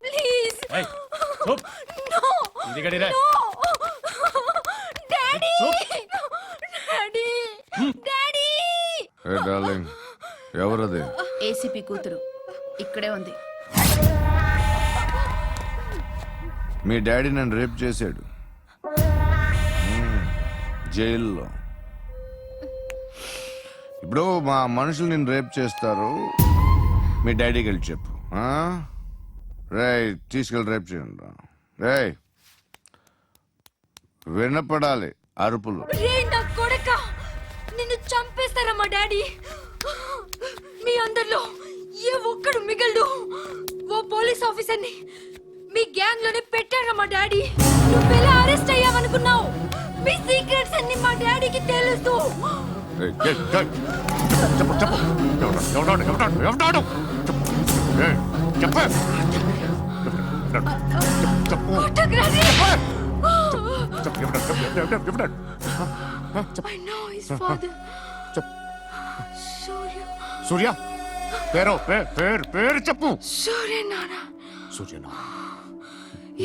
Please ఏయ్, చూప్. No ఇది గడిరా. No daddy daddy daddy ఏ darling, ఎవరది? ఏసీపీ కూతురు ఇక్కడే ఉంది. మీ డాడీ నన్ను రేప్ చేశాడు జైల్లో. ఇప్పుడు మా మనుషులు నిన్ను రేప్ చేస్తారు, మీ డాడీకి వెళ్ళి చెప్పు. రేయ్, తీసుకెళ్ళి రేప్ చేయండి. రేయ్, వినపడాలి అరుపులు. రే నా కొడక, నిన్ను చంపేస్తారా మా డాడీ? మీ అందరిలో ఏ ఒక్కడు మిగలడు. ఓ పోలీస్ ఆఫీసర్ని మీ గ్యాంగ్ లోనే పెట్టారా మా డాడీ? నువ్వెలా అరెస్ట్ అయ్యావనుకున్నావు? మీ సీక్రెట్స్ అన్ని మా డాడీకి తెలుసు. ఏయ్, ఏయ్, ఏయ్, చెప్పు చెప్పు. ఎవడాడు? ఏయ్, చెప్పు. కొట్టకురాని. ఎవడాడు? I know his father. సూర్య. సూర్య పేరు చెప్పు. సూర్య నాన్న. సూర్యనా?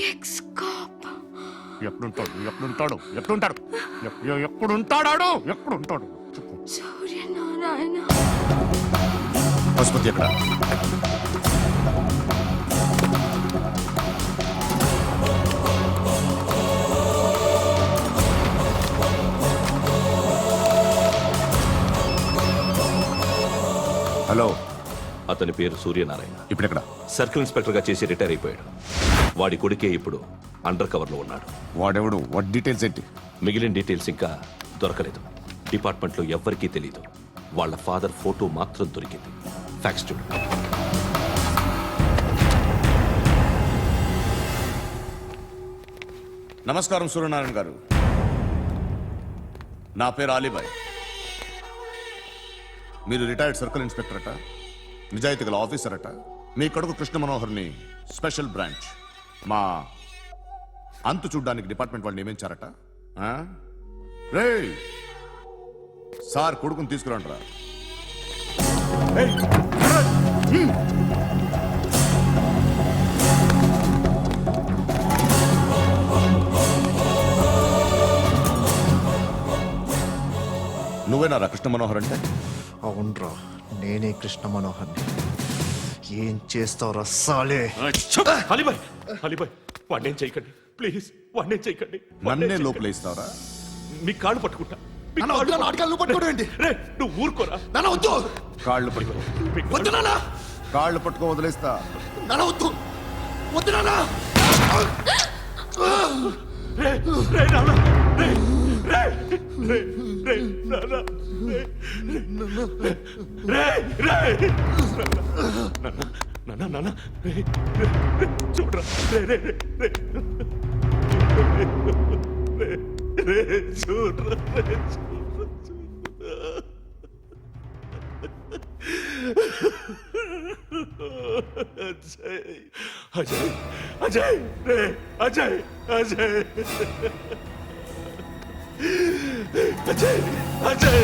X cap. ఎప్పుడుంటాడు చెప్పు. సూర్య నారాయణ. ఆసుపత్రి ఎక్కడ? హలో, అతని పేరు సూర్యనారాయణ. ఇప్పుడు ఎక్కడ? సర్కిల్ ఇన్స్పెక్టర్ గా చేసి రిటైర్ అయిపోయాడు. వాడి కొడుకే ఇప్పుడు అండర్ కవర్ లో ఉన్నాడు. వాడెవడు? వాట్ డీటెయిల్స్ ఏంటి? మిగిలిన డీటెయిల్స్ ఇంకా దొరకలేదు. డిపార్ట్మెంట్ లో ఎవ్వరికీ తెలియదు. వాళ్ళ ఫాదర్ ఫోటో మాత్రం దొరికింది. ఫ్యాక్స్ చూడు. నమస్కారం సూర్యనారాయణ గారు. నా పేరు అలీబాయ్. మీరు రిటైర్డ్ సర్కిల్ ఇన్స్పెక్టర్ అట, నిజాయితీ గల ఆఫీసర్ అట. మీ కొడుకు కృష్ణ మనోహర్ని స్పెషల్ బ్రాంచ్ మా అంతు చూడ్డానికి డిపార్ట్మెంట్ వాళ్ళు నియమించారట. రే సార్, కొడుకుని తీసుకురంటారా? నువ్వేనారా కృష్ణ మనోహర్ అంటే? అవునరా, నేనే కృష్ణ మనోహర్ని. ఏం చేస్తావురా సాలే? అలీబాయ్, అలీబాయ్, వాడినేం చేయకండి ప్లీజ్, వాడినేం చేయకండి. నన్నే లోపల ఇస్తావరా? మీ కాళ్ళు పట్టుకుంటా. నువ్వు ఊరుకోరా. కాళ్ళు పట్టుకో. కాళ్ళు పట్టుకో వదిలేస్తా. చూడరా, చూడరా. అజయ్, అజయ్, అజయ్, అజయ్, అజయ్, అజయ్.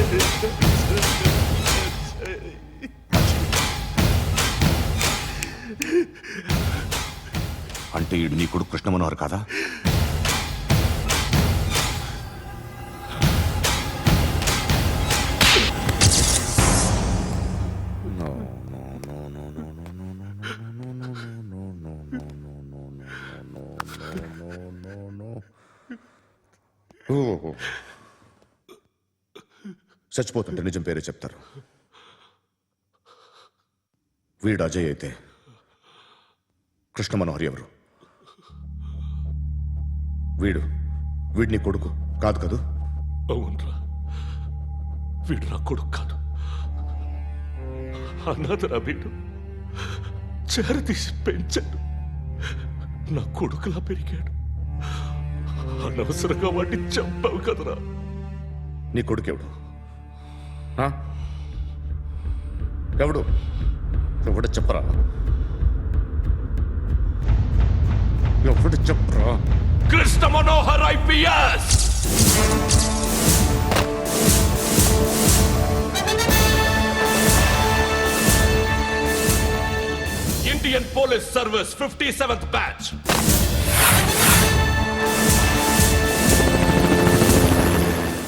అంటే ఈడు నీ కొడుకు కృష్ణ మనోహర్ కాదా? చచ్చిపోతుంటే నిజం పేరే చెప్తారు. వీడు అజయ్ అయితే కృష్ణ మనోహర్ ఎవరు? వీడిని కొడుకు కాదు కదూ? అవునరా, వీడు నా కొడుకు కాదు. అనాథరా వీడు. చేరతీసి పెంచాడు. నా కొడుకులా పెరిగాడు. అనవసరంగా వాడిని చంపావు కదరా. నీ కొడుకు ఎవడు? ఎవడు? ఎవడు చెప్పరా? ఎవడు చెప్పరా? Krishna Manohar IPS. Indian Police Service 57th batch.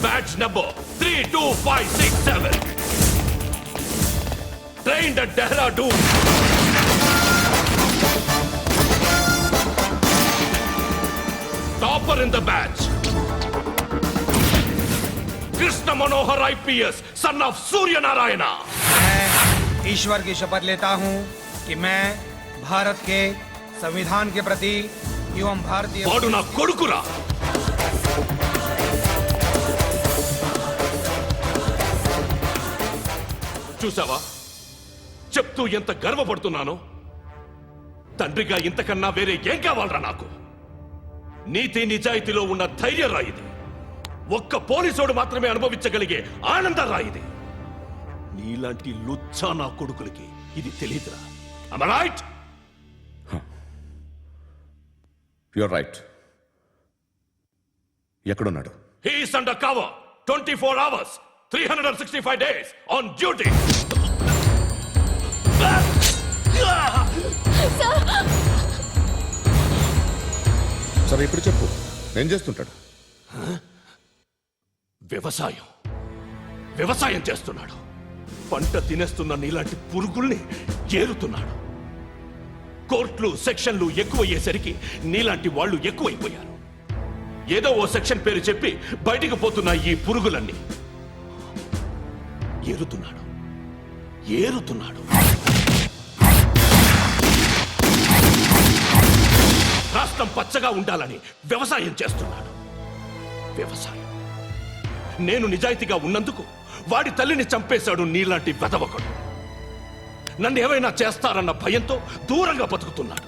Batch number 32567. Trained at Dehradun. Topper in the batch. Krishna Manohar IPS, son of Surya Narayana. मैं ईश्वर की शपथ लेता हूँ कि मैं भारत के संविधान के प्रति एवं भारतीय వాడు నా కొడుకురా. చూసావా చెప్తూ ఎంత గర్వపడుతున్నానో. తండ్రిగా ఇంతకన్నా వేరే ఏం కావాలరా నాకు? నీతి నిజాయితీలో ఉన్న ధైర్యం రాయిది. ఒక్క పోలీసోడు మాత్రమే అనుభవించగలిగే ఆనందం రాయిది. నీలాంటి లుచ్చా నా కొడుకులకి ఇది తెలియదురా. Am I right? You're right. ఎక్కడున్నాడు? He is under cover 24 hours 365 days on duty. సరే ఇప్పుడు చెప్పు, ఏం చేస్తుంటాడు? వ్యవసాయం చేస్తున్నాడు. పంట తినేస్తున్న నీలాంటి పురుగుల్ని ఏరుతున్నాడు. కోర్టులు సెక్షన్లు ఎక్కువయ్యేసరికి నీలాంటి వాళ్ళు ఎక్కువైపోయారు. ఏదో ఓ సెక్షన్ పేరు చెప్పి బయటికి పోతున్న ఈ పురుగులన్నీ ఏరుతున్నాడు. రాష్ట్రం పచ్చగా ఉండాలని వ్యవసాయం చేస్తున్నాడు. నేను నిజాయితీగా ఉన్నందుకు వాడి తల్లిని చంపేశాడు నీలాంటి వెధవకుడు. నన్ను ఏమైనా చేస్తారన్న భయంతో దూరంగా బతుకుతున్నాడు.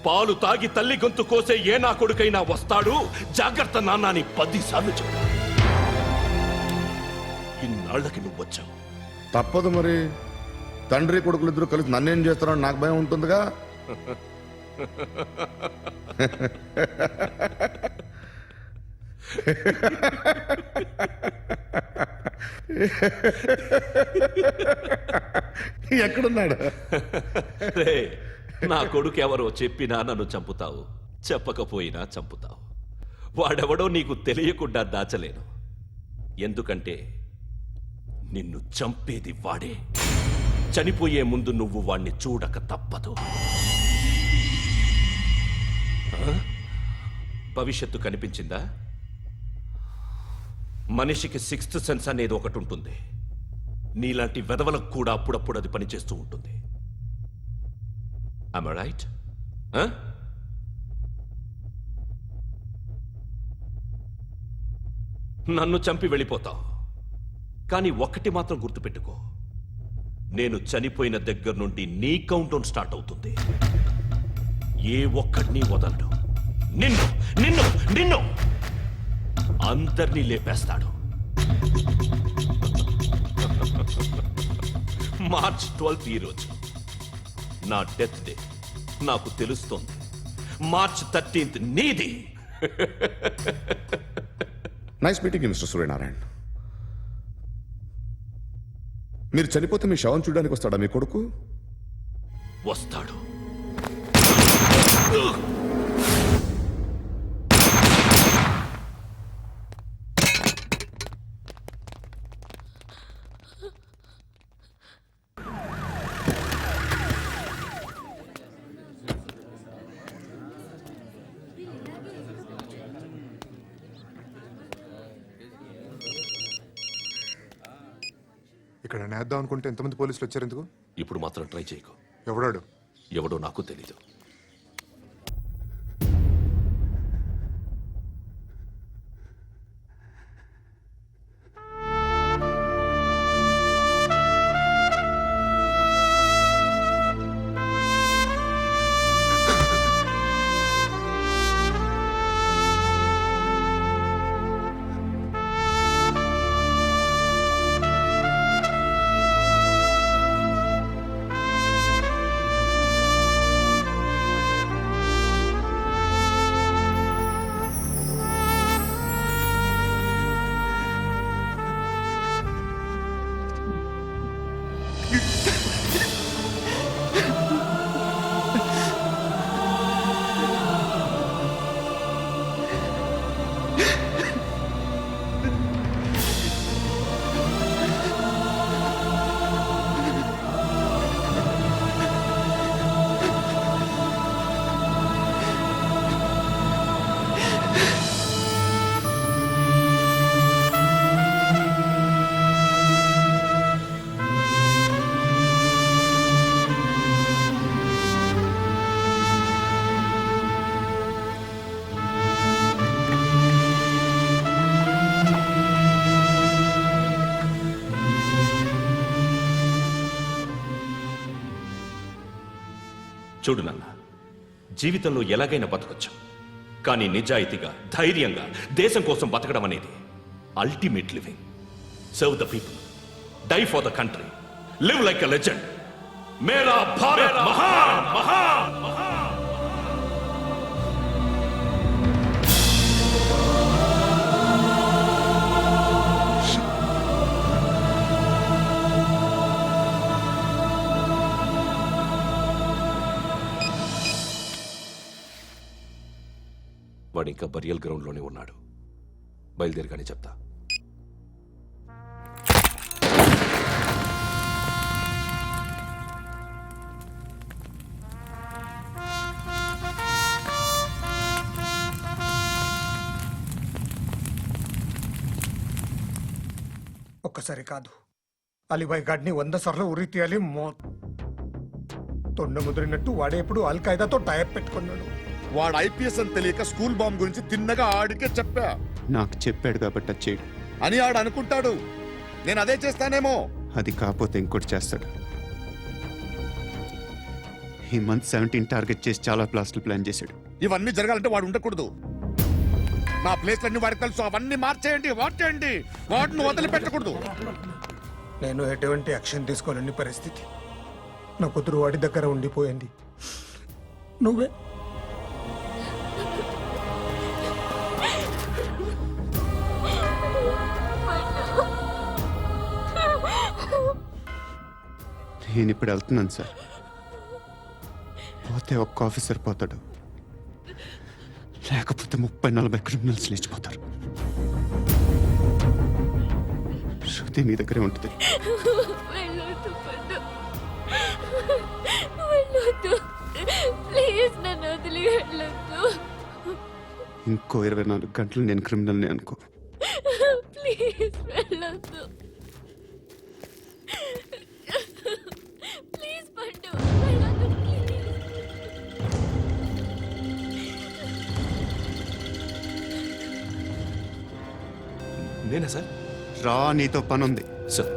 పాలు తాగి తల్లి గొంతు కోసే ఏ నా కొడుకైనా వస్తాడు, జాగ్రత్త నాన్న అని 10 సార్లు చెప్పాడు. ఇన్నాళ్లకి నువ్వు వచ్చావు. తప్పదు మరి. తండ్రి కొడుకులు ఇద్దరు కలిసి నన్నేం చేస్తారని నాకు భయం ఉంటుందిగా. ఎక్కడున్నాడు? రే, నా కొడుకు ఎవరో చెప్పినా నన్ను చంపుతావు, చెప్పకపోయినా చంపుతావు. వాడెవడో నీకు తెలియకుండా దాచలేను. ఎందుకంటే నిన్ను చంపేది వాడే. చనిపోయే ముందు నువ్వు వాణ్ణి చూడక తప్పదు. భవిష్యత్తు కనిపించిందా? మనిషికి 6th సెన్స్ అనేది ఒకటి ఉంటుంది. నీలాంటి వెధవలకు కూడా అప్పుడప్పుడు అది పనిచేస్తూ ఉంటుంది. Am I right? నన్ను చంపి వెళ్ళిపోతావు. కానీ ఒక్కటి మాత్రం గుర్తుపెట్టుకో, నేను చనిపోయిన దగ్గర నుండి నీ కౌంటౌన్ స్టార్ట్ అవుతుంది. ఏ ఒక్కడిని వదలడు. నిన్ను అందరినీ లేపేస్తాడు. మార్చ్ 12th ఈ రోజు నా డెత్ డే. నాకు తెలుస్తోంది. మార్చ్ 13th నీది. Nice meeting mister Suryanarayan. మీరు చనిపోతే మీ శవం చూడడానికి వస్తాడా మీ కొడుకు? వస్తాడు. ఇక్కడ నేద్దాం అనుకుంటే ఎంతమంది పోలీసులు వచ్చారు ఎందుకు? ఇప్పుడు మాత్రం ట్రై చేయకు. ఎవడాడు? ఎవడో నాకు తెలీదు. చూడు నాన్న, జీవితంలో ఎలాగైనా బతకొచ్చు, కానీ నిజాయితీగా ధైర్యంగా దేశం కోసం బతకడం అనేది ultimate living. Serve the people, die for the country, live like a legend. మేరా భారత్ మహాన్ మహాన్ మహాన్. వాడు ఇంకా బరియల్ గ్రౌండ్లోనే ఉన్నాడు. బయలుదేరగానే చెప్తా. ఒక్కసారి కాదు, అలీబాయ్ గాడిని 100 సార్లు ఉరి తీయాలి. తొండ ముదిరినట్టు వాడే ఇప్పుడు అల్ ఖైదాతో టైప్ పెట్టుకున్నాడు. వాడు ఐపీఎస్ అని తెలియక స్కూల్ బాంబ్ గురించి తిన్నగా ఆడికే చెప్పా నాకు చెప్పాడు కాబట్టి అది చేయడు. అని ఆడు అనుకుంటాడు. నేను అదే చేస్తానేమో. అది కాకపోతే ఇంకోటి చేస్తాడు. ఈ మంత్ 17 టార్గెట్ చేసి చాలా ప్లాస్టులు ప్లాన్ చేశాడు. ఇవన్నీ జరగాలంటే వాడు ఉండకూడదు. నా ప్లేస్లన్నీ వాడికి తెలుసు. అవన్నీ మార్చేయండి, వాటేయండి. వాటిని వదిలిపెట్టకూడదు. నేను ఎటువంటి యాక్షన్ తీసుకోలేని పరిస్థితి. నా కూతురు వాడి దగ్గర ఉండిపోయింది. నువ్వే నేను ఇప్పుడు వెళ్తున్నాను సార్. పోతే ఒక్క ఆఫీసర్ పోతాడు, లేకపోతే 30-40 క్రిమినల్స్ లేచిపోతారు. శృతి నీ దగ్గరే ఉంటుంది. వెళ్ళొద్దు పండు, వెళ్ళొద్దు ప్లీజ్, నన్ను వదిలి వెళ్ళొద్దు ఇంకో 24 గంటలు నేను క్రిమినల్ని అనుకో. ప్లీజ్ వెళ్ళొద్దు, ప్లీజ్ పండు వెళ్ళొద్దు ప్లీజ్. నేనా సార్? రా, నీతో పని ఉంది. సార్,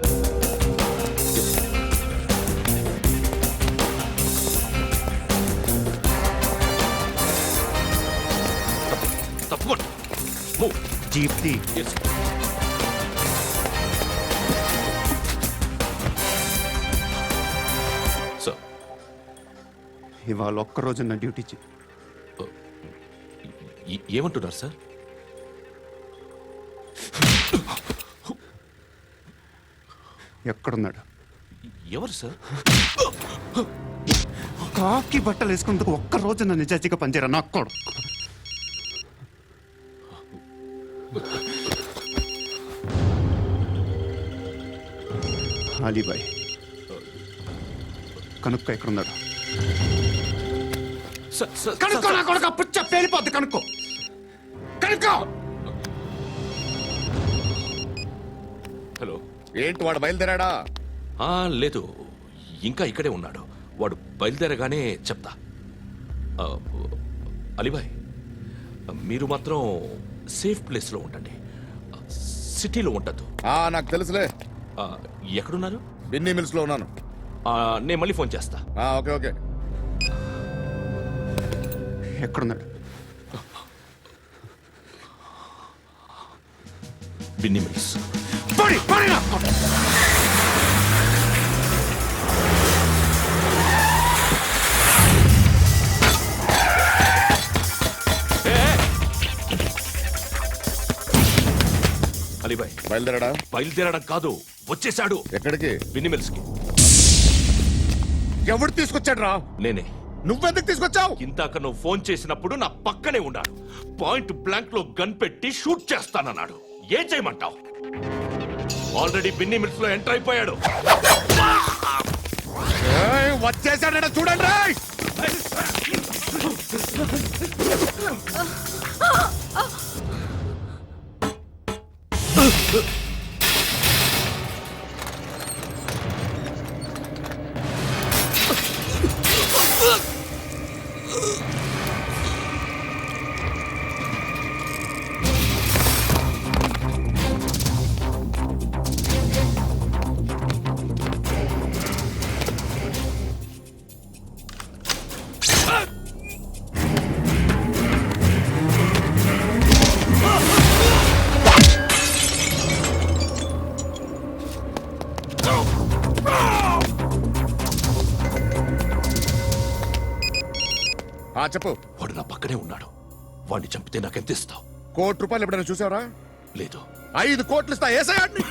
తప్పకుండా. Move. జీప్ తీ. Yes. సార్, ఇవాళ ఒక్కరోజు నా డ్యూటీ చేయి. ఏమంటున్నారు సార్? ఎక్కడున్నాడు? ఎవరు సార్? కాకి బట్టలు వేసుకున్నందుకు ఒక్కరోజు నా నిజాయితీగా పనిచేయరా నా కొడుకు. అలీబాయ్ కనుక్కో, ఎక్కడున్నాడు? కనుక్కో నా కొడుకు. పుచ్చ పేలిపోద్ది. కనుక్కో, కనుక్కో. హలో. ఏంటి వాడు బయలుదేరాడా? లేదు, ఇంకా ఇక్కడే ఉన్నాడు. వాడు బయలుదేరగానే చెప్తా. అలీబాయ్, మీరు మాత్రం సేఫ్ ప్లేస్లో ఉండండి, సిటీలో ఉండద్దు. నాకు తెలుసులే. ఎక్కడున్నారు? బిన్నీ మిల్స్ లో ఉన్నాను. నేను మళ్ళీ ఫోన్ చేస్తా. Okay okay. ఎక్కడున్నాడు? బిన్నీ మిల్స్. అలీబాయ్ బయలుదేరాడా? బయలుదేరడం కాదు, వచ్చేశాడు. ఎక్కడికి? బిన్నీ మిల్స్ కి. ఎవడు తీసుకొచ్చాడు రా? నేనే. నువ్వెందుకు తీసుకొచ్చావు? ఇందాక నువ్వు ఫోన్ చేసినప్పుడు నా పక్కనే ఉన్నాడు. పాయింట్ బ్లాంక్ లో గన్ పెట్టి షూట్ చేస్తానన్నాడు. ఏం చేయమంటావు? ఆల్రెడీ బిన్నీ మిల్స్ లో ఎంటర్ అయిపోయాడు. వచ్చేసాడ చూడండి రా. చెప్పు. వాడు నా పక్కనే ఉన్నాడు. వాడిని చంపితే నాకెంత ఇస్తావు? ₹1,00,00,000 ఎప్పుడైనా చూసావరా? లేదు. 5 కోట్లు ఇస్తా. ఏసయాడిని.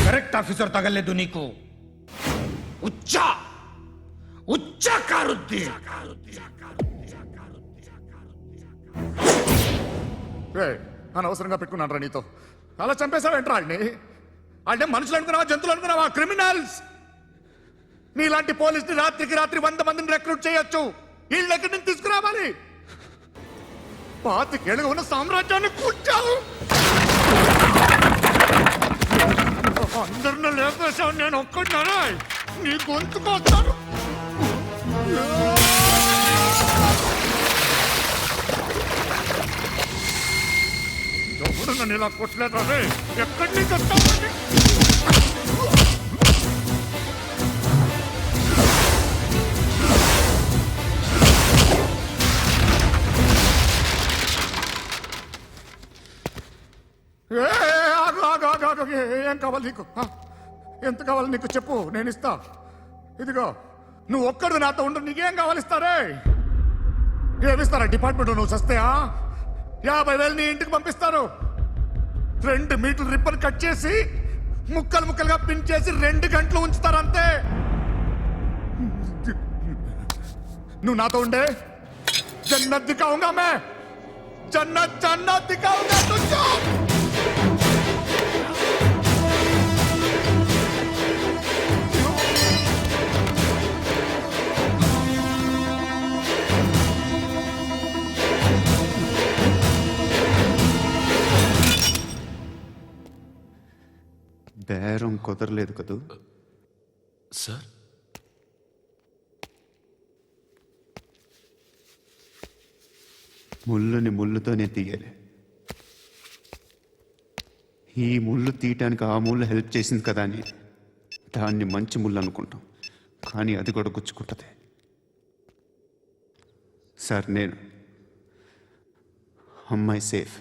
కరెక్ట్ ఆఫీసర్ తగలేదు నీకు ఉచ్చ కారుద్ది. అనవసరంగా పెట్టుకున్నాను రా నీతో. అలా చంపేశావేంట్రా ఆడిని? అంటే మనుషులు అనుకున్నావా, జంతువులు అనుకున్నావా? క్రిమినల్స్. నీలాంటి పోలీసుని రాత్రికి రాత్రి 100 మందిని రిక్రూట్ చేయొచ్చు. వీళ్ళు ఎక్కడి నుంచి తీసుకురావాలి? 25 ఏళ్ళుగా ఉన్న సామ్రాజ్యాన్ని కూర్చావు. అందరిని లేపేశావు, నేను ఒక్కడినారా? నీ గొంతుకొస్తాను. ఎవడు నన్ను ఇలా కొట్టలేదా? ఎక్కడి నుంచి వస్తావు? ఏం కావాలి నీకు? ఎంత కావాలి నీకు చెప్పు, నేను ఇస్తా. ఇదిగో నువ్వు ఒక్కడు నాతో ఉండు, నీకేం కావాలి ఇస్తారే? ఏమిస్తారా డిపార్ట్మెంట్? నువ్వు చస్తేయా 50,000 నీ ఇంటికి పంపిస్తారు. 2 మీటర్లు రిబ్బన్ కట్ చేసి ముక్కలు ముక్కలుగా పిన్ చేసి 2 గంటలు ఉంచుతారు అంతే. నువ్వు నాతో ఉండే జన్నత్ దిఖాऊंगा मैं, జన్నత్ జన్నత్ దిఖాऊंगा तुझको. బేరం కుదరలేదు కదూ. సార్, ముళ్ళుని ముళ్ళుతోనే తీయాలి. ఈ ముళ్ళు తీయటానికి ఆ ముళ్ళు హెల్ప్ చేసింది కదా అని దాన్ని మంచి ముళ్ళు అనుకుంటాం, కానీ అది కూడా గుచ్చుకుంటుంది. సార్, నేను అమ్మాయి సేఫ్,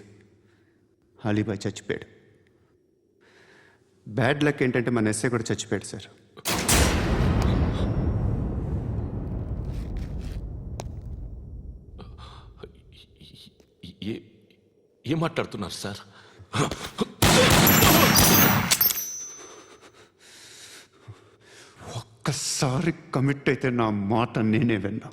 అలీబాయ్ చచ్చిపోయాడు. బ్యాడ్ లక్ ఏంటంటే మన ఎస్ఐ కూడా చచ్చిపోయాడు సార్. ఏం మాట్లాడుతున్నారు సార్? ఒక్కసారి కమిట్ అయితే నా మాట నేనే విన్నా.